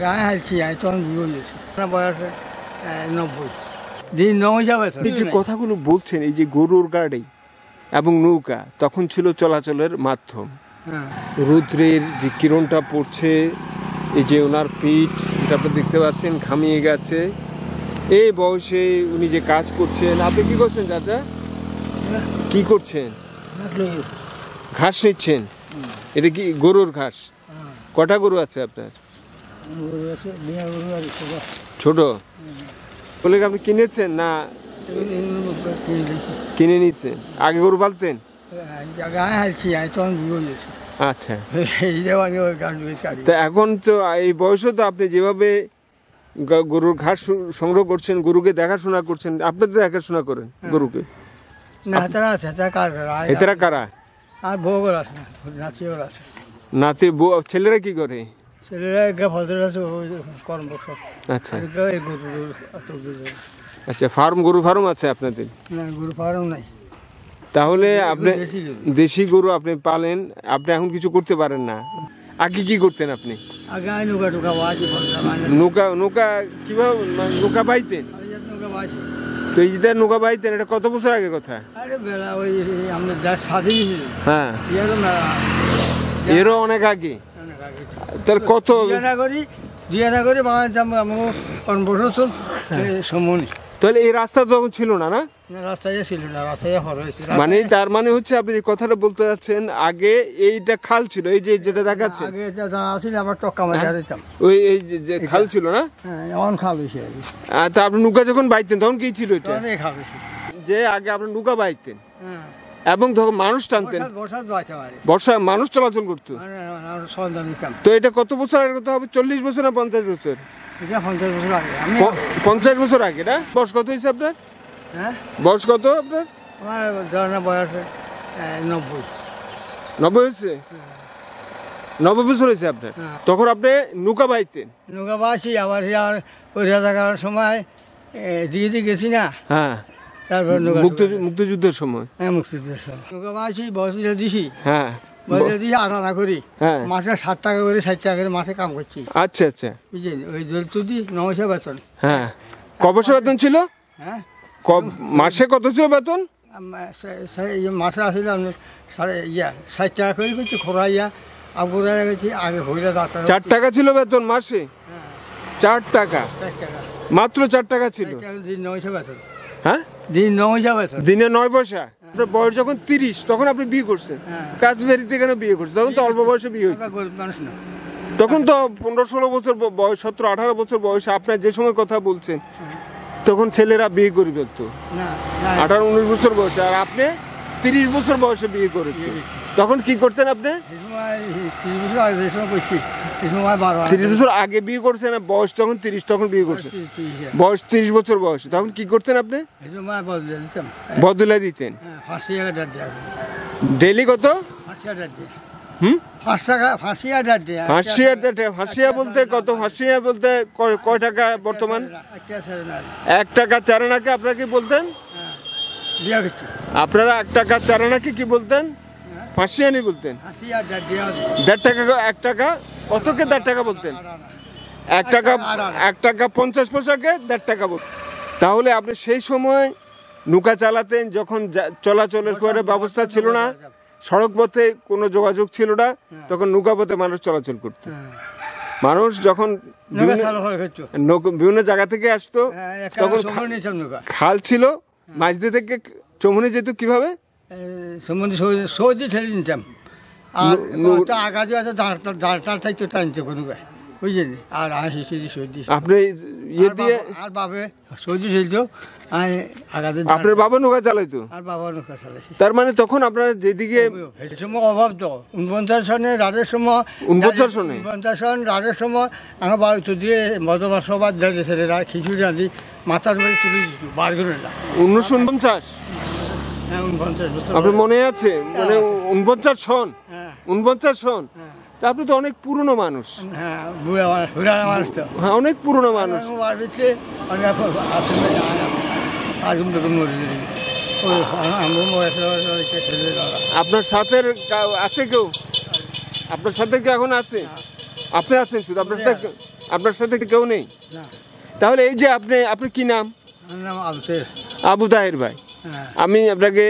গায়ে হারছি আমি তখন বুঝে গেছি বয়সে 90 দিন 90 বছর। এই যে কথাগুলো বলছেন, এই যে গরুর গাড়ি এবং নৌকা তখন ছিল চলাচলের মাধ্যম। রৌদ্রের যে কিরণটা পড়ছে, এই যে ওনার পিঠ এটা আপনি দেখতে পাচ্ছেন ঘামিয়ে গেছে। এই বয়সে উনি যে কাজ করছেন। আপনি কি করছেন চাচা? কি করছেন? ঘাস নিচ্ছেন। এটা কি গরুর ঘাস? কটা গরু আছে আপনার? ছোট বলে আপনি কিনেছেন না কিনে নিচ্ছেন? আগে গরু পালতেন? আচ্ছা, তা এখন তো এই বয়সে তো আপনি যেভাবে গরুর ঘাস সংগ্রহ করছেন, গরুকে দেখাশোনা করছেন, আপনি তো দেখাশোনা করেন গরুকে? এটারা কারা? নাতি ছেলেরা কি করে? আচ্ছা আচ্ছা, ফার্ম গরু ফার্ম আছে আপনাদের? গরু ফার্ম নাই। তাহলে আপনি দেশি গরু আপনি পালেন, আপনি এখন কিছু করতে পারেন না। আগে কি করতেন আপনি? নৌকা নৌকা কিভাবে নৌকা বাইতেন? তো এই যেটা নৌকা বাইতেন, এটা কত বছর আগে কথা? হ্যাঁ, এরও অনেক আগে। তার কত তাহলে এই রাস্তা তখন ছিল না? না, রাস্তায় ছিল না, রাস্তায় মানে তার মানে হচ্ছে আপনি যে কথাটা বলতে যাচ্ছেন, আগে এইটা খাল ছিল, এই যে যেটা দেখাচ্ছে ওই এই যে খাল ছিল না? এমন খাল হয়েছে। তা আপনি নৌকা যখন বাইতেন তখন কি ছিল এটা? যে আগে আপনি নৌকা বাইতেন এবং তখন মানুষ টানতেন, বর্ষা মানুষ চলাচল করতো। তো এটা কত বছর আগের কথা হবে? 40 বছর না 50 বছর? 50 বছর আগে না? বয়স কত হয়েছে আপনার? বয়স কত আপনার? বয়স 90 হয়েছে। 90 বছর হয়েছে আপনার। তখন আপনি নৌকা বাইতেন? নৌকা বাইছি, আবার ওই রাজাকার সময় দিকে গেছি না। হ্যাঁ, তারপর মুক্তিযুদ্ধের সময়। হ্যাঁ, মুক্তিযুদ্ধের সময় নৌকা বাইছি, বসে দিছি। হ্যাঁ, আনা করি মাসে 60 টাকা করে 60 টাকা করে মাসে কাম করছি। আচ্ছা আচ্ছা, বুঝলেন? ওই জলতুদি 900 বেতন। হ্যাঁ, ক বছর বেতন ছিল? হ্যাঁ, মাসে কত ছিল বেতন? মাসে আসলে 60 টাকা করে করছি। খোরাইয়া আগুরা গেছি আগে হইলে 4 টাকা ছিল বেতন মাসে? 4 টাকা মাত্র? 4 টাকা ছিল। দিন 900 বেতন। হ্যাঁ, দিন 900 বেতন, দিনে 9 পয়সা। আপনার বয়স যখন 30 তখন আপনি বিয়ে করছেন? কাজ দেরিতে কেন বিয়ে করছেন? তখন তো অল্প বয়সে বিয়ে হয়েছে। তখন তো 15-16 বছর বয়স, 17-18 বছর বয়সে আপনার যে সময় কথা বলছেন তখন ছেলেরা বিয়ে করে ফেলতো 18-19 বছর বয়সে, আর আপনি 30 বছর বয়সে বিয়ে করেছেন। তখন কি করতেন আপনি? 30 বছর আগে বিয়ে করছেন, বয়স যখন 30 তখন বিয়ে করছেন, বয়স 30 বছর বয়সে। তখন কি করতেন আপনি? বদলে দিতেন। ডেইলি কত? 5 টাকা ফাঁসিয়া ডাটে। ফাঁসিয়া বলতে কত? ফাঁসিয়া বলতে কয় টাকা বর্তমান? 1 টাকা 4 আনাকে আপনারা কি বলতেন? আপনারা 1 টাকা 4 আনাকে কি বলতেন? ফাঁসিয়ানি বলতেন। 1.5 টাকা 1 টাকা কতকে 1.5 টাকা বলতেন? 1 টাকা 50 পয়সাকে 1.5 টাকা বলতেন। তাহলে আপনি সেই সময় নৌকা চালাতেন যখন চলাচলের কোনো ব্যবস্থা ছিল না, সড়ক পথে কোনো যোগাযোগ ছিল না, তখন নৌকা পথে মানুষ চলাচল করত। মানুষ যখন বিভিন্ন জায়গা থেকে আসতো তখন খাল ছিল, মাঝদি থেকে চমুনি যেত। কিভাবে? সৌদি ঠেলে নিতাম, আগাজু আছে ডাল থাকতো টানছে কোনো বুঝলেন। আর আপনি ইয়ে দিয়ে আর বাবে সৌদি ঠেলতো, আপনার বাবা নৌকা চালাইতো? আর বাবা নৌকা চালাইছে। তার মানে তখন আপনার যেদিকে সময় অভাব তো 49 সনে রাতের সময়, 49 সনে 49 সন রাতের সময় আমার বাড়ি দিয়ে মদমা সবার ছেলেরা খিচুড়ি রাঁধি মাথার উপরে তুলে দিত বার করে না। 49? আপনার মনে আছে? মানে 49 সন? 49 সন। তা আপনি তো অনেক পুরনো মানুষ। হ্যাঁ, অনেক পুরনো মানুষ। আপনার সাথে আছে কেউ? আপনার সাথে কি এখন আছে? আপনি আছেন শুধু? আপনার সাথে আপনার সাথে কেউ নেই? না। তাহলে এই যে আপনি কি নাম? আমার নাম আবুতাহের। আবু তাহের ভাই। হ্যাঁ। আমি আপনাকে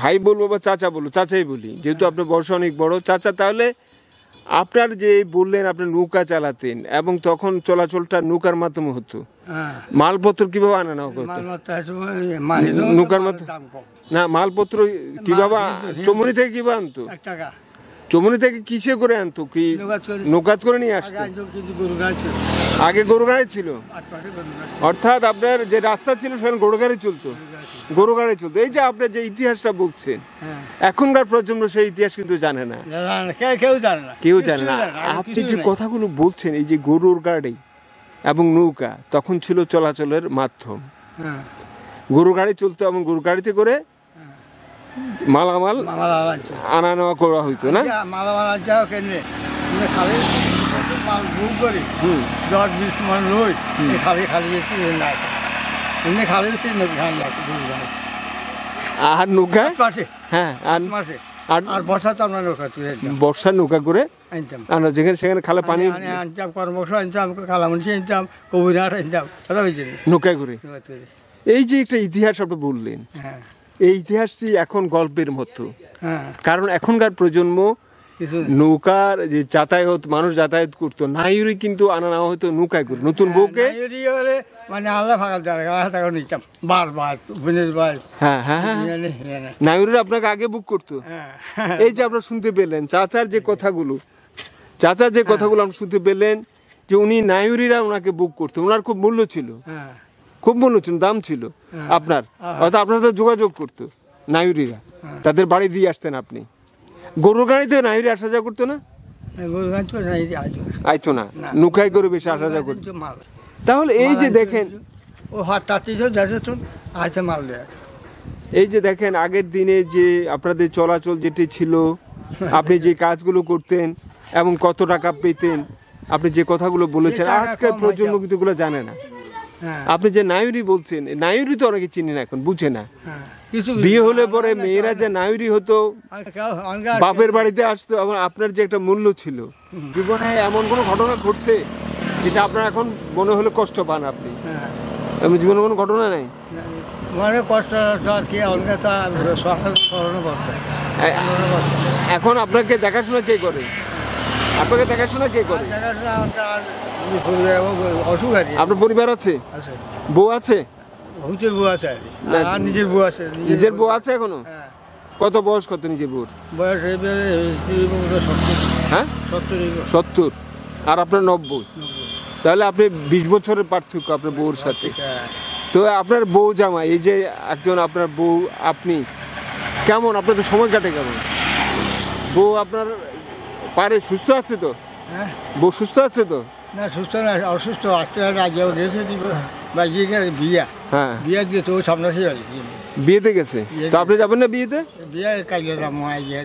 ভাই বলবো বা চাচা বলবো, চাচাই বলি, যেহেতু আপনার বয়স অনেক বড়। চাচা, তাহলে আপনার যে বললেন আপনি নৌকা চালাতেন এবং তখন চলাচলটা নৌকার মাধ্যমে হতো, মালপত্র কিভাবে আনা নেওয়া করতো? নৌকার মাধ্যমে না, মালপত্র কিভাবে চমুনি থেকে কিভাবে আনতো? চমুনি থেকে কিসে করে আনতো? কি নৌকাত করে নিয়ে আসতো? আগে গরু গাড়ি ছিল, অর্থাৎ আপনার যে রাস্তা ছিল সেখানে গরু গাড়ি চলতো, গরু গাড়ি চলতো। এই যে আপনার যে ইতিহাসটা বলছেন, এখনকার প্রজন্ম সেই ইতিহাস কিন্তু জানে না, কেউ জানে না। আপনি যে কথাগুলো বলছেন, এই যে গরুর গাড়ি এবং নৌকা তখন ছিল চলাচলের মাধ্যম, গরু গাড়ি চলতো এবং গরু গাড়িতে করে মালামাল আনা নেওয়া করা হইতো না? আর নৌকা, হ্যাঁ, আর বর্ষার নৌকা করে আমরা যেখানে সেখানে খালে পানি আনতাম, কর্মশ আনতাম, খালামুন্সি আনতাম, কবিরাট আনতাম, নৌকায় করে। এই যে একটা ইতিহাস আপনি বললেন, এই ইতিহাসটি এখন গল্পের মতো, কারণ এখনকার প্রজন্ম নৌকার যে যাতায়াত, মানুষ যাতায়াত করতো, নাইরি কিন্তু আনা নেওয়া হতো নৌকায় করে। নতুন বউকে মানে আল্লাহ ফাঁকা টাকা নিতাম বারবার, হ্যাঁ হ্যাঁ হ্যাঁ, নাইরি আপনাকে আগে বুক করতো। এই যে আপনারা শুনতে পেলেন চাচার যে কথাগুলো, আপনি শুনতে পেলেন যে উনি নাইরিরা ওনাকে বুক করতো, ওনার খুব মূল্য ছিল, খুব মূল্য ছিল, দাম ছিল আপনার, অর্থাৎ আপনার সাথে যোগাযোগ করতো নাইরিরা, তাদের বাড়ি দিয়ে আসতেন আপনি। গরু গাড়িতে নাইরি আসা যাওয়া করতো না? আইতো না, নৌকায় করে বেশি আসা যাওয়া করতো। তাহলে এই যে দেখেন, এই যে দেখেন আগের দিনে যে আপনাদের চলাচল যেটি ছিল, আপনি যে কাজগুলো করতেন এবং কত টাকা পেতেন, আপনি যে কথাগুলো বলেছেন, আজকের প্রজন্ম কিন্তু এগুলো জানে না। আপনি যে নায়ুরি বলছেন, নায়ুরি তো অনেকে চিনি না, এখন বুঝে না। বিয়ে হলে পরে মেয়েরা যে নায়ুরি হতো, বাপের বাড়িতে আসতো, আপনার যে একটা মূল্য ছিল, জীবনে এমন কোনো ঘটনা ঘটছে যেটা আপনার এখন মনে হলে কষ্ট পান আপনি? এমন জীবনে কোনো ঘটনা নেই? এখন আপনাকে দেখাশোনা কে করে? আপনাকে দেখাশোনা কে করে? আপনার পরিবার আছে? বউ আছে? নিজের বউ আছে এখনো? কত বয়স, কত নিজের বউর বয়স? হ্যাঁ, 70। আর আপনার 90। তাহলে আপনি 20 বছরের পার্থক্য আপনার বউর সাথে। তো আপনার বউ জামাই, এই যে একজন আপনার বউ, আপনি কেমন, আপনাদের সময় কাটে কেমন? বউ আপনার পারে, সুস্থ আছে তো? বউ সুস্থ আছে তো? না, সুস্থ না, অসুস্থ। হ্যাঁ, বিয়ে দিয়েছে, ও সামনাসি বিয়েতে গেছে। তো আপনি যাবেন না বিয়েতে? বিয়ে কালিয়ে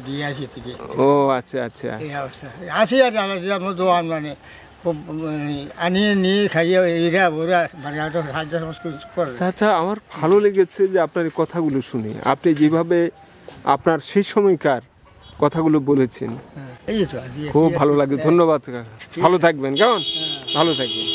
দিয়ে আসি থেকে। ও আচ্ছা আচ্ছা, এই অবস্থা আসি। আর আমার দোয়ান মানে আনিয়ে নিয়ে খাইয়ে এরা ওরা মানে সাহায্য করে। আচ্ছা, আমার ভালো লেগেছে যে আপনার এই কথাগুলো শুনে, আপনি যেভাবে আপনার সেই সময়কার কথাগুলো বলেছেন, খুব ভালো লাগে। ধন্যবাদ, ভালো থাকবেন। কেমন? ভালো থাকবেন।